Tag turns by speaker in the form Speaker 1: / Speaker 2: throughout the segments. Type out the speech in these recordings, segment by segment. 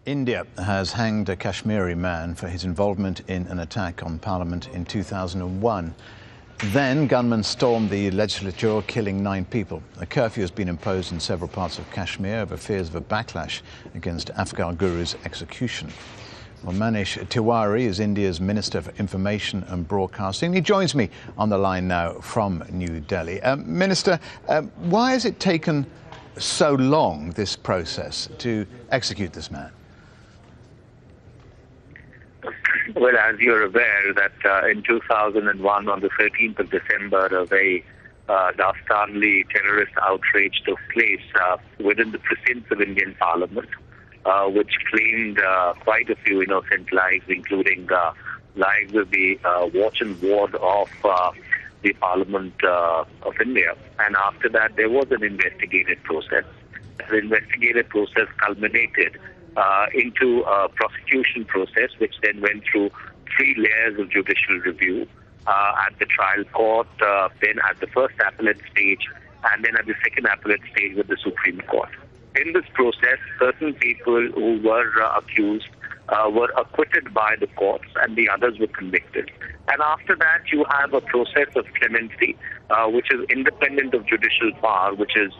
Speaker 1: India has hanged a Kashmiri man for his involvement in an attack on Parliament in 2001. Then gunmen stormed the legislature, killing 9 people. A curfew has been imposed in several parts of Kashmir over fears of a backlash against Afzal Guru's execution. Well, Manish Tiwari is India's Minister for Information and Broadcasting. He joins me on the line now from New Delhi. Minister, why has it taken so long, this process, to execute this man?
Speaker 2: Well, as you're aware, that in 2001, on the 13th of December, a very dastardly terrorist outrage took place within the precincts of Indian Parliament, which claimed quite a few innocent lives, including lives of the watch and ward of the Parliament of India. And after that, there was an investigative process. The investigative process culminated into a prosecution process, which then went through 3 layers of judicial review at the trial court, then at the first appellate stage, and then at the second appellate stage with the Supreme Court. In this process, certain people who were accused were acquitted by the courts, and the others were convicted. And after that, you have a process of clemency, which is independent of judicial power, which is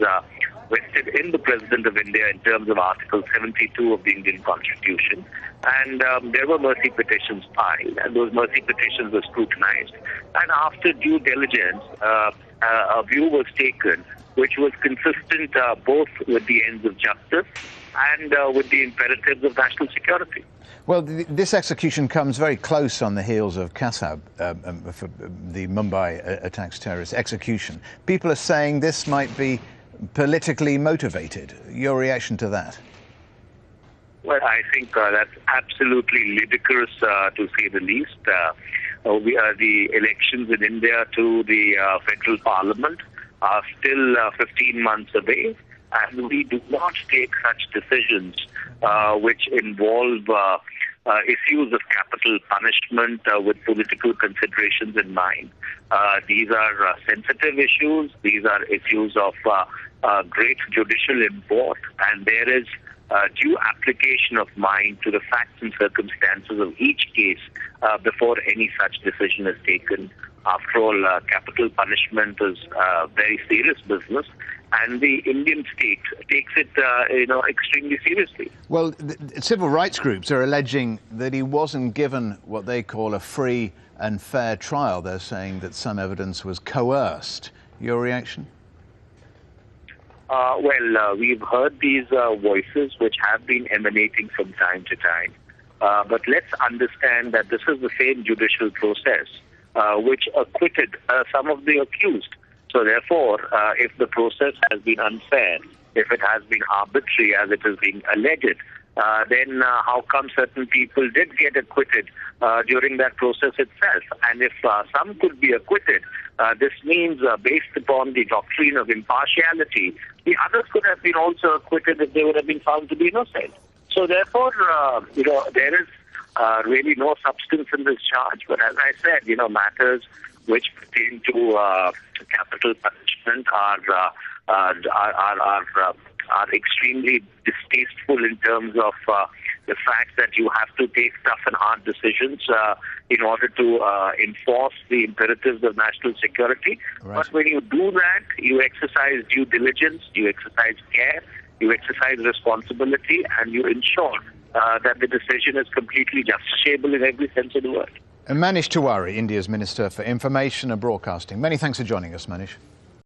Speaker 2: vested in the President of India in terms of Article 72 of the Indian Constitution. And there were mercy petitions filed, and those mercy petitions were scrutinized. And after due diligence, a view was taken which was consistent both with the ends of justice and with the imperatives of national security.
Speaker 1: Well, this execution comes very close on the heels of Kasab, for the Mumbai attacks terrorist execution. People are saying this might be politically motivated. Your reaction to that?
Speaker 2: Well, I think that's absolutely ludicrous, to say the least. The elections in India to the federal parliament are still 15 months away, and we do not take such decisions which involve issues of capital punishment with political considerations in mind. These are sensitive issues. These are issues of great judicial import, and there is due application of mind to the facts and circumstances of each case before any such decision is taken. After all, capital punishment is very serious business, and the Indian state takes it, extremely seriously.
Speaker 1: Well, civil rights groups are alleging that he wasn't given what they call a free and fair trial. They're saying that some evidence was coerced. Your reaction?
Speaker 2: We've heard these voices which have been emanating from time to time. But let's understand that this is the same judicial process which acquitted some of the accused. So therefore, if the process has been unfair, if it has been arbitrary as it is being alleged, then how come certain people did get acquitted during that process itself? And if some could be acquitted, this means based upon the doctrine of impartiality, the others could have been also acquitted if they would have been found to be innocent. So therefore, there is really no substance in this charge. But as I said, matters which pertain to capital punishment are extremely distasteful in terms of the fact that you have to take tough and hard decisions in order to enforce the imperatives of national security. Right. But when you do that, you exercise due diligence, you exercise care, you exercise responsibility, and you ensure that the decision is completely justiciable in every sense of the word.
Speaker 1: And Manish Tiwari, India's Minister for Information and Broadcasting. Many thanks for joining us, Manish.